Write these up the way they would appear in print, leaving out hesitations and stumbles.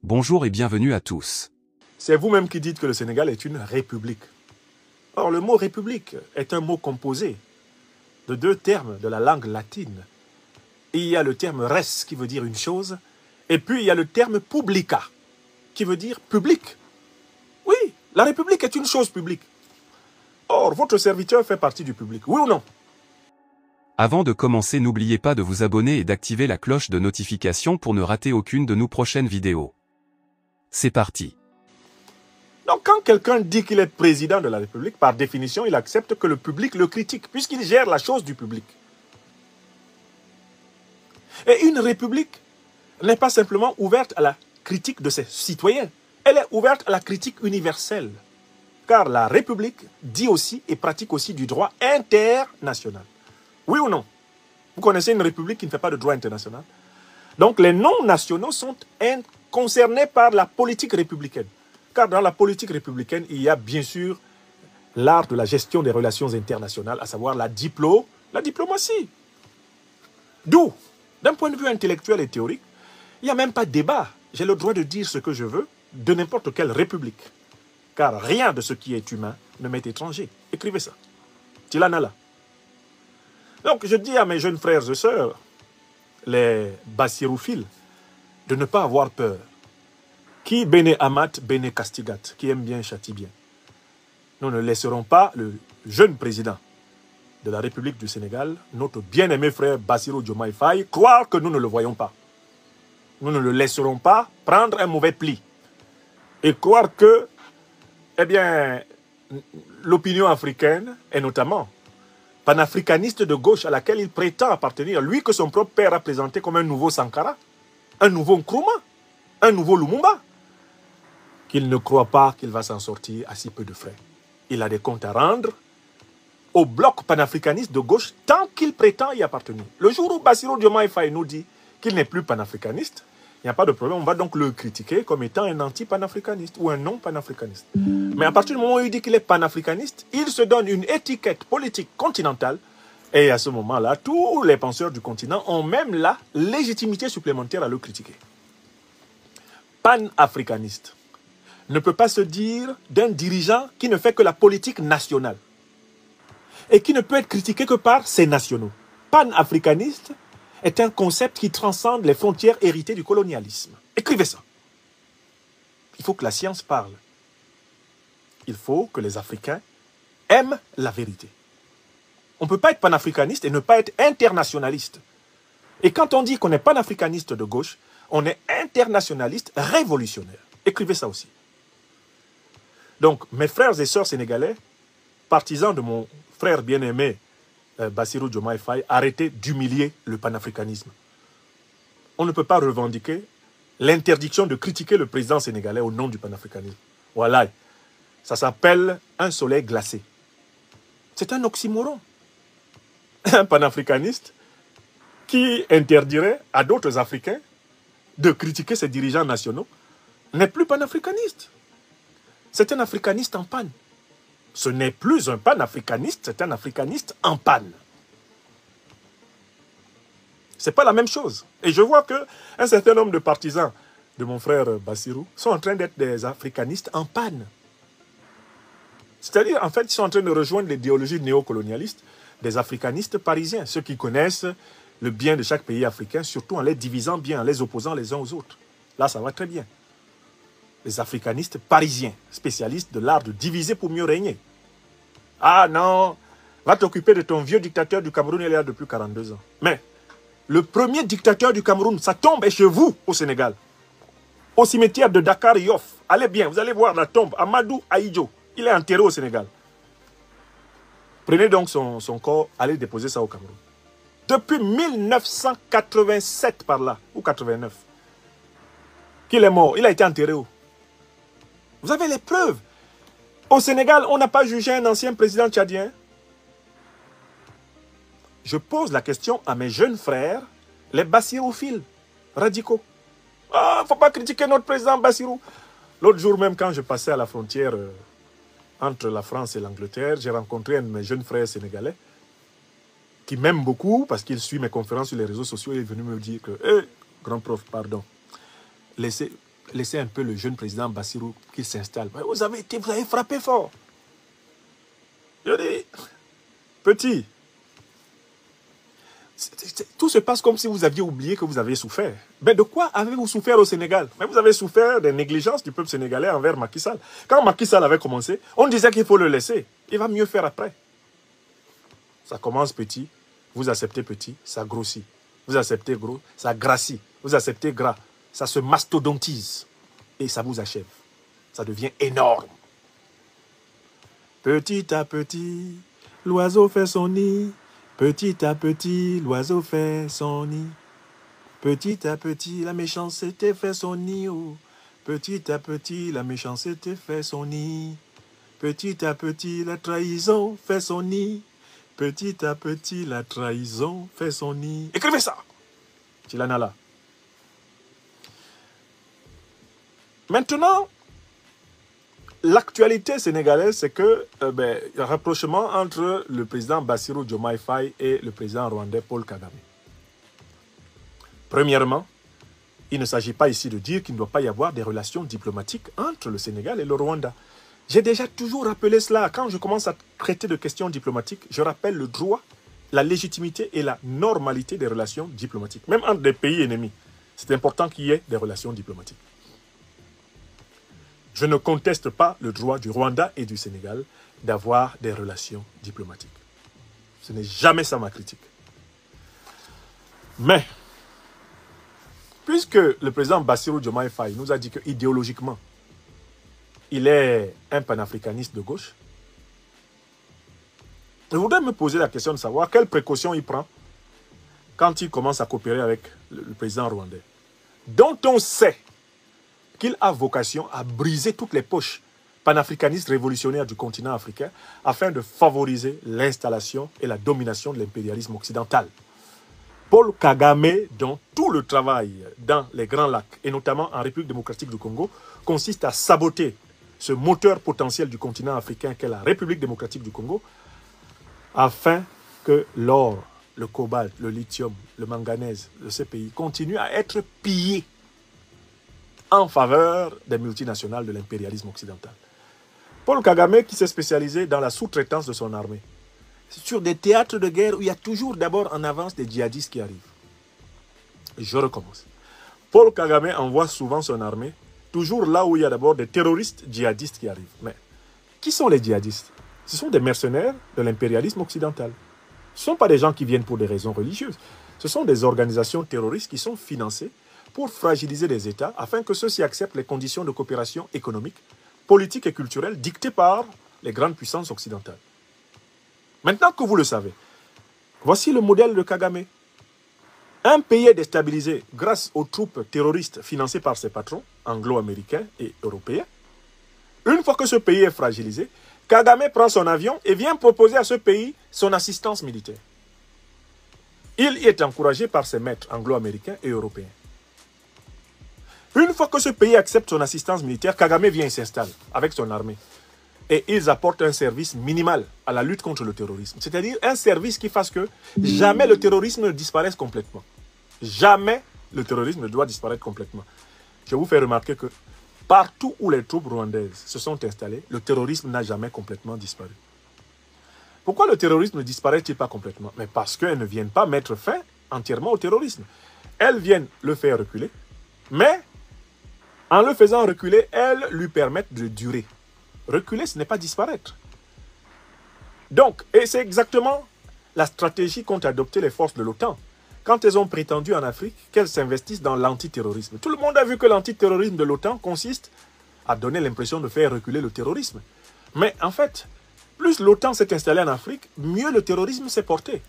Bonjour et bienvenue à tous. C'est vous-même qui dites que le Sénégal est une république. Or, le mot république est un mot composé de deux termes de la langue latine. Il y a le terme res qui veut dire une chose, et puis il y a le terme publica qui veut dire public. Oui, la république est une chose publique. Or, votre serviteur fait partie du public, oui ou non? Avant de commencer, n'oubliez pas de vous abonner et d'activer la cloche de notification pour ne rater aucune de nos prochaines vidéos. C'est parti. Donc, quand quelqu'un dit qu'il est président de la République, par définition, il accepte que le public le critique, puisqu'il gère la chose du public. Et une république n'est pas simplement ouverte à la critique de ses citoyens, elle est ouverte à la critique universelle. Car la République dit aussi et pratique aussi du droit international. Oui ou non? Vous connaissez une république qui ne fait pas de droit international? Donc les non-nationaux sont concernés par la politique républicaine. Car dans la politique républicaine, il y a bien sûr l'art de la gestion des relations internationales, à savoir la diplomatie. D'où, d'un point de vue intellectuel et théorique, il n'y a même pas de débat. J'ai le droit de dire ce que je veux de n'importe quelle république. Car rien de ce qui est humain ne m'est étranger. Écrivez ça. Tilanala. Donc je dis à mes jeunes frères et sœurs, les bassirophiles, de ne pas avoir peur. Qui bene amat, bene castigat, qui aime bien, châtie bien. Nous ne laisserons pas le jeune président de la République du Sénégal, notre bien-aimé frère Bassirou Diomaye Faye, croire que nous ne le voyons pas. Nous ne le laisserons pas prendre un mauvais pli. Et croire que, eh bien, l'opinion africaine, et notamment panafricaniste de gauche à laquelle il prétend appartenir, lui que son propre père a présenté comme un nouveau Sankara, un nouveau Nkrumah, un nouveau Lumumba, qu'il ne croit pas qu'il va s'en sortir à si peu de frais. Il a des comptes à rendre au bloc panafricaniste de gauche tant qu'il prétend y appartenir. Le jour où Bassirou Diomaye Faye nous dit qu'il n'est plus panafricaniste, il n'y a pas de problème, on va donc le critiquer comme étant un anti-panafricaniste ou un non-panafricaniste. Mais à partir du moment où il dit qu'il est panafricaniste, il se donne une étiquette politique continentale et à ce moment-là, tous les penseurs du continent ont même la légitimité supplémentaire à le critiquer. Panafricaniste ne peut pas se dire d'un dirigeant qui ne fait que la politique nationale et qui ne peut être critiqué que par ses nationaux. Panafricaniste est un concept qui transcende les frontières héritées du colonialisme. Écrivez ça. Il faut que la science parle. Il faut que les Africains aiment la vérité. On ne peut pas être panafricaniste et ne pas être internationaliste. Et quand on dit qu'on est panafricaniste de gauche, on est internationaliste révolutionnaire. Écrivez ça aussi. Donc, mes frères et sœurs sénégalais, partisans de mon frère bien-aimé Bassirou Diomaye Faye, arrêtez d'humilier le panafricanisme. On ne peut pas revendiquer l'interdiction de critiquer le président sénégalais au nom du panafricanisme. Voilà, ça s'appelle un soleil glacé. C'est un oxymoron. Un panafricaniste qui interdirait à d'autres Africains de critiquer ses dirigeants nationaux n'est plus panafricaniste. C'est un africaniste en panne. Ce n'est plus un panafricaniste, c'est un africaniste en panne. Ce n'est pas la même chose. Et je vois qu'un certain nombre de partisans de mon frère Bassirou sont en train d'être des africanistes en panne. C'est-à-dire, en fait, ils sont en train de rejoindre l'idéologie néocolonialiste des africanistes parisiens, ceux qui connaissent le bien de chaque pays africain, surtout en les divisant bien, en les opposant les uns aux autres. Là, ça va très bien. Les africanistes parisiens, spécialistes de l'art de diviser pour mieux régner. Ah non, va t'occuper de ton vieux dictateur du Cameroun, il est là depuis 42 ans. Mais le premier dictateur du Cameroun, sa tombe est chez vous, au Sénégal. Au cimetière de Dakar-Yoff. Allez bien, vous allez voir la tombe. Amadou Ahidjo, il est enterré au Sénégal. Prenez donc son corps, allez déposer ça au Cameroun. Depuis 1987 par là, ou 89, qu'il est mort, il a été enterré où? Vous avez les preuves. Au Sénégal, on n'a pas jugé un ancien président tchadien. Je pose la question à mes jeunes frères, les bassirophiles radicaux. Ah, il ne faut pas critiquer notre président Bassirou. L'autre jour même, quand je passais à la frontière entre la France et l'Angleterre, j'ai rencontré un de mes jeunes frères sénégalais qui m'aime beaucoup parce qu'il suit mes conférences sur les réseaux sociaux. Il est venu me dire que, grand prof, pardon, laissez, laisser un peu le jeune président Bassirou qu'il s'installe. Vous avez frappé fort. Je dis, petit, tout se passe comme si vous aviez oublié que vous aviez souffert. Mais de quoi avez-vous souffert au Sénégal? Mais vous avez souffert des négligences du peuple sénégalais envers Macky Sall. Quand Macky Sall avait commencé, on disait qu'il faut le laisser. Il va mieux faire après. Ça commence petit, vous acceptez petit, ça grossit. Vous acceptez gros, ça grassit. Vous acceptez gras, ça se mastodontise. Et ça vous achève. Ça devient énorme. Petit à petit, l'oiseau fait son nid. Petit à petit, l'oiseau fait son nid. Petit à petit, la méchanceté fait son nid. Oh. Petit à petit, la méchanceté fait son nid. Petit à petit, la trahison fait son nid. Petit à petit, la trahison fait son nid. Écrivez ça. Tilanala. Maintenant, l'actualité sénégalaise, c'est que le rapprochement entre le président Bassirou Diomaye Faye et le président rwandais Paul Kagame. Premièrement, il ne s'agit pas ici de dire qu'il ne doit pas y avoir des relations diplomatiques entre le Sénégal et le Rwanda. J'ai déjà toujours rappelé cela. Quand je commence à traiter de questions diplomatiques, je rappelle le droit, la légitimité et la normalité des relations diplomatiques. Même entre des pays ennemis, c'est important qu'il y ait des relations diplomatiques. Je ne conteste pas le droit du Rwanda et du Sénégal d'avoir des relations diplomatiques. Ce n'est jamais ça ma critique. Mais, puisque le président Bassirou Diomaye Faye nous a dit qu'idéologiquement, il est un panafricaniste de gauche, je voudrais me poser la question de savoir quelles précautions il prend quand il commence à coopérer avec le président rwandais, dont on sait qu'il a vocation à briser toutes les poches panafricanistes révolutionnaires du continent africain afin de favoriser l'installation et la domination de l'impérialisme occidental. Paul Kagame, dont tout le travail dans les Grands Lacs, et notamment en République démocratique du Congo, consiste à saboter ce moteur potentiel du continent africain qu'est la République démocratique du Congo, afin que l'or, le cobalt, le lithium, le manganèse de ces pays continuent à être pillés en faveur des multinationales de l'impérialisme occidental. Paul Kagame, qui s'est spécialisé dans la sous-traitance de son armée, sur des théâtres de guerre où il y a toujours d'abord en avance des djihadistes qui arrivent. Je recommence. Paul Kagame envoie souvent son armée toujours là où il y a d'abord des terroristes djihadistes qui arrivent. Mais qui sont les djihadistes? Ce sont des mercenaires de l'impérialisme occidental. Ce ne sont pas des gens qui viennent pour des raisons religieuses. Ce sont des organisations terroristes qui sont financées pour fragiliser les États afin que ceux-ci acceptent les conditions de coopération économique, politique et culturelle dictées par les grandes puissances occidentales. Maintenant que vous le savez, voici le modèle de Kagame. Un pays est déstabilisé grâce aux troupes terroristes financées par ses patrons, anglo-américains et européens. Une fois que ce pays est fragilisé, Kagame prend son avion et vient proposer à ce pays son assistance militaire. Il y est encouragé par ses maîtres anglo-américains et européens. Une fois que ce pays accepte son assistance militaire, Kagame vient et s'installe avec son armée. Et ils apportent un service minimal à la lutte contre le terrorisme. C'est-à-dire un service qui fasse que jamais le terrorisme ne disparaisse complètement. Jamais le terrorisme ne doit disparaître complètement. Je vous fais remarquer que partout où les troupes rwandaises se sont installées, le terrorisme n'a jamais complètement disparu. Pourquoi le terrorisme ne disparaît-il pas complètement? Mais parce qu'elles ne viennent pas mettre fin entièrement au terrorisme. Elles viennent le faire reculer, mais en le faisant reculer, elles lui permettent de durer. Reculer, ce n'est pas disparaître. Donc, et c'est exactement la stratégie qu'ont adoptée les forces de l'OTAN. Quand elles ont prétendu en Afrique qu'elles s'investissent dans l'antiterrorisme. Tout le monde a vu que l'antiterrorisme de l'OTAN consiste à donner l'impression de faire reculer le terrorisme. Mais en fait, plus l'OTAN s'est installée en Afrique, mieux le terrorisme s'est porté.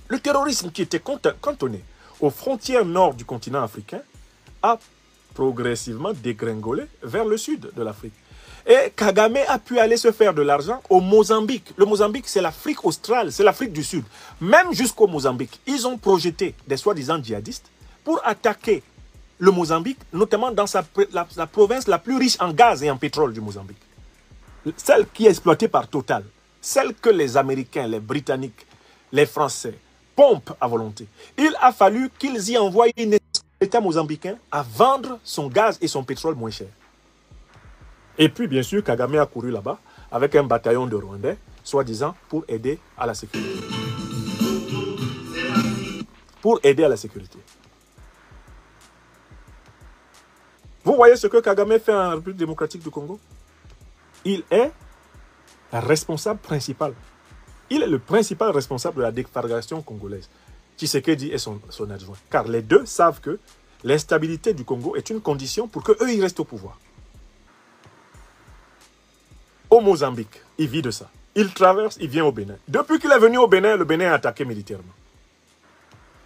Le terrorisme qui était cantonné aux frontières nord du continent africain a progressivement dégringolé vers le sud de l'Afrique. Et Kagame a pu aller se faire de l'argent au Mozambique. Le Mozambique, c'est l'Afrique australe, c'est l'Afrique du Sud. Même jusqu'au Mozambique, ils ont projeté des soi-disant djihadistes pour attaquer le Mozambique, notamment dans la province la plus riche en gaz et en pétrole du Mozambique. Celle qui est exploitée par Total, celle que les Américains, les Britanniques, les Français pompent à volonté. Il a fallu qu'ils y envoient une l'État mozambicain à vendre son gaz et son pétrole moins cher. Et puis, bien sûr, Kagame a couru là-bas avec un bataillon de Rwandais, soi-disant pour aider à la sécurité. Pour aider à la sécurité. Vous voyez ce que Kagame fait en République démocratique du Congo? Il est responsable principal. Il est le principal responsable de la déflagration congolaise. Tshisekedi est son adjoint. Car les deux savent que l'instabilité du Congo est une condition pour qu'eux, ils restent au pouvoir. Au Mozambique, il vit de ça. Il traverse, il vient au Bénin. Depuis qu'il est venu au Bénin, le Bénin est attaqué militairement.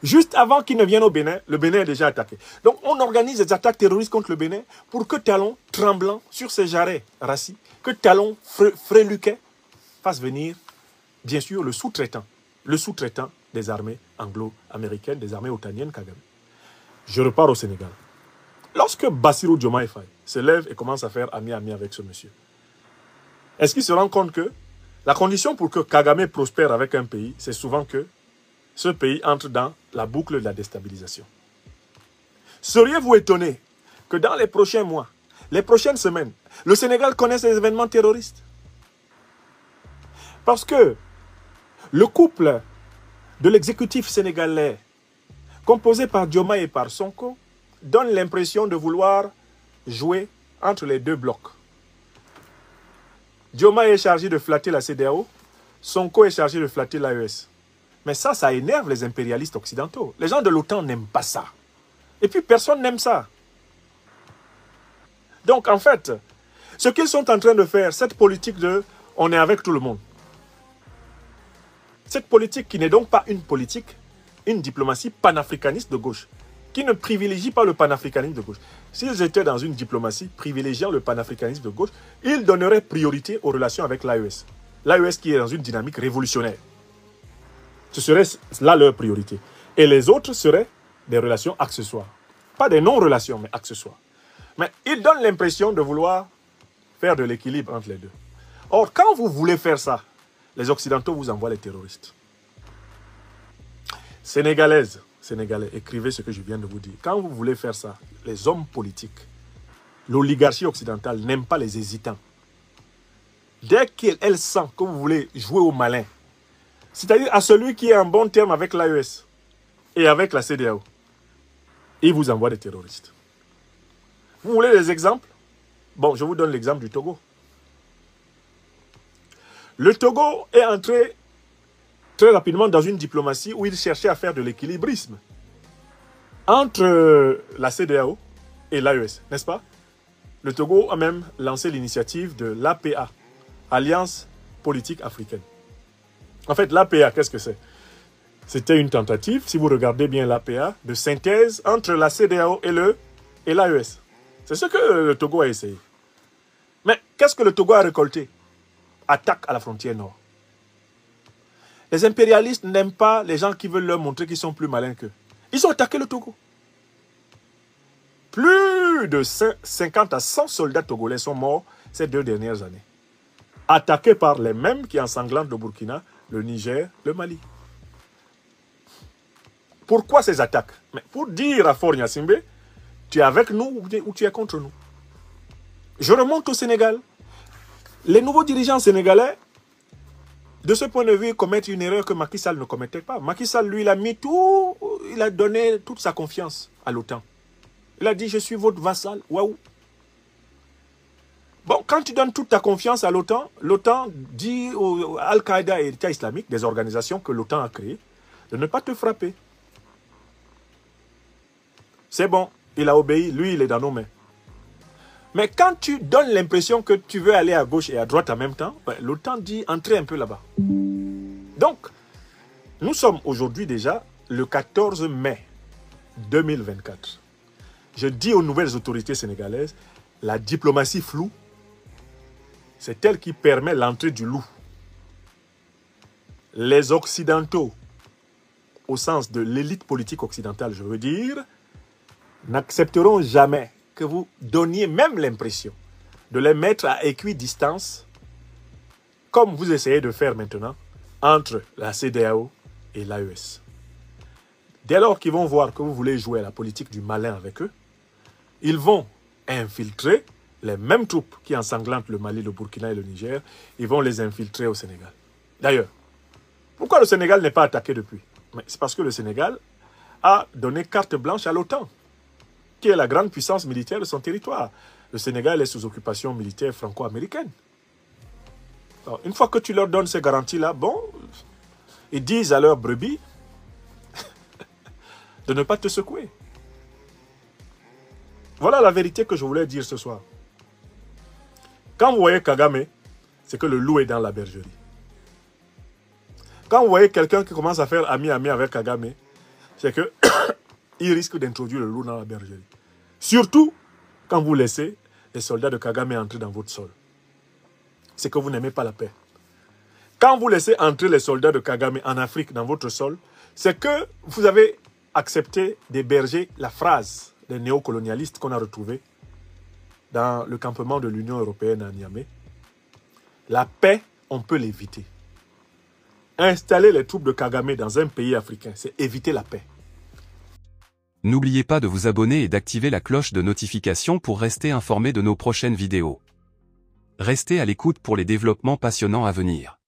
Juste avant qu'il ne vienne au Bénin, le Bénin est déjà attaqué. Donc on organise des attaques terroristes contre le Bénin pour que Talon, tremblant sur ses jarrets rassis, que Talon, fréluquet, fasse venir, bien sûr, le sous-traitant des armées anglo-américaines, des armées otaniennes, Kagame. Je repars au Sénégal. Lorsque Bassirou Diomaye Faye se lève et commence à faire ami-ami avec ce monsieur, est-ce qu'il se rend compte que la condition pour que Kagame prospère avec un pays, c'est souvent que ce pays entre dans la boucle de la déstabilisation? Seriez-vous étonné que dans les prochains mois, les prochaines semaines, le Sénégal connaisse des événements terroristes? Parce que le couple de l'exécutif sénégalais, composé par Diomaye et par Sonko, donne l'impression de vouloir jouer entre les deux blocs. Diomaye est chargé de flatter la CEDEAO, Sonko est chargé de flatter l'AES. Mais ça énerve les impérialistes occidentaux. Les gens de l'OTAN n'aiment pas ça. Et puis personne n'aime ça. Donc en fait, ce qu'ils sont en train de faire, cette politique de « on est avec tout le monde », cette politique qui n'est donc pas une politique, une diplomatie panafricaniste de gauche, qui ne privilégie pas le panafricanisme de gauche. S'ils étaient dans une diplomatie privilégiant le panafricanisme de gauche, ils donneraient priorité aux relations avec l'AES. L'AES qui est dans une dynamique révolutionnaire. Ce serait là leur priorité. Et les autres seraient des relations accessoires. Pas des non-relations, mais accessoires. Mais ils donnent l'impression de vouloir faire de l'équilibre entre les deux. Or, quand vous voulez faire ça, les Occidentaux vous envoient les terroristes. Sénégalaises, Sénégalais, écrivez ce que je viens de vous dire. Quand vous voulez faire ça, les hommes politiques, l'oligarchie occidentale n'aime pas les hésitants. Dès qu'elle sent que vous voulez jouer au malin, c'est-à-dire à celui qui est en bon terme avec l'AES et avec la CEDEAO, il vous envoie des terroristes. Vous voulez des exemples? Bon, je vous donne l'exemple du Togo. Le Togo est entré très rapidement dans une diplomatie où il cherchait à faire de l'équilibrisme entre la CEDEAO et l'AES, n'est-ce pas? Le Togo a même lancé l'initiative de l'APA, Alliance Politique Africaine. En fait, l'APA, qu'est-ce que c'est? C'était une tentative, si vous regardez bien l'APA, de synthèse entre la CEDEAO et l'AES. C'est ce que le Togo a essayé. Mais qu'est-ce que le Togo a récolté? Attaque à la frontière nord. Les impérialistes n'aiment pas les gens qui veulent leur montrer qu'ils sont plus malins qu'eux. Ils ont attaqué le Togo. Plus de 50 à 100 soldats togolais sont morts ces 2 dernières années. Attaqués par les mêmes qui ensanglantent le Burkina, le Niger, le Mali. Pourquoi ces attaques? Mais pour dire à Faure Gnassingbé, tu es avec nous ou tu es contre nous. Je remonte au Sénégal. Les nouveaux dirigeants sénégalais, de ce point de vue, commettent une erreur que Macky Sall ne commettait pas. Macky Sall, lui, il a mis tout, il a donné toute sa confiance à l'OTAN. Il a dit, je suis votre vassal. Waouh. Bon, quand tu donnes toute ta confiance à l'OTAN, l'OTAN dit à Al-Qaïda et l'État islamique, des organisations que l'OTAN a créées, de ne pas te frapper. C'est bon, il a obéi, lui, il est dans nos mains. Mais quand tu donnes l'impression que tu veux aller à gauche et à droite en même temps, l'OTAN dit entrez un peu là-bas. Donc, nous sommes aujourd'hui déjà le 14 mai 2024. Je dis aux nouvelles autorités sénégalaises, la diplomatie floue, c'est elle qui permet l'entrée du loup. Les Occidentaux, au sens de l'élite politique occidentale, je veux dire, n'accepteront jamais que vous donniez même l'impression de les mettre à équidistance, comme vous essayez de faire maintenant, entre la CEDEAO et l'AES. Dès lors qu'ils vont voir que vous voulez jouer à la politique du malin avec eux, ils vont infiltrer les mêmes troupes qui ensanglantent le Mali, le Burkina et le Niger, ils vont les infiltrer au Sénégal. D'ailleurs, pourquoi le Sénégal n'est pas attaqué depuis? C'est parce que le Sénégal a donné carte blanche à l'OTAN, qui est la grande puissance militaire de son territoire. Le Sénégal est sous occupation militaire franco-américaine. Une fois que tu leur donnes ces garanties-là, bon, ils disent à leurs brebis de ne pas te secouer. Voilà la vérité que je voulais dire ce soir. Quand vous voyez Kagame, c'est que le loup est dans la bergerie. Quand vous voyez quelqu'un qui commence à faire ami-ami avec Kagame, c'est que il risque d'introduire le loup dans la bergerie. Surtout quand vous laissez les soldats de Kagame entrer dans votre sol. C'est que vous n'aimez pas la paix. Quand vous laissez entrer les soldats de Kagame en Afrique dans votre sol, c'est que vous avez accepté d'héberger la phrase des néocolonialistes qu'on a retrouvée dans le campement de l'Union européenne à Niamey. La paix, on peut l'éviter. Installer les troupes de Kagame dans un pays africain, c'est éviter la paix. N'oubliez pas de vous abonner et d'activer la cloche de notification pour rester informé de nos prochaines vidéos. Restez à l'écoute pour les développements passionnants à venir.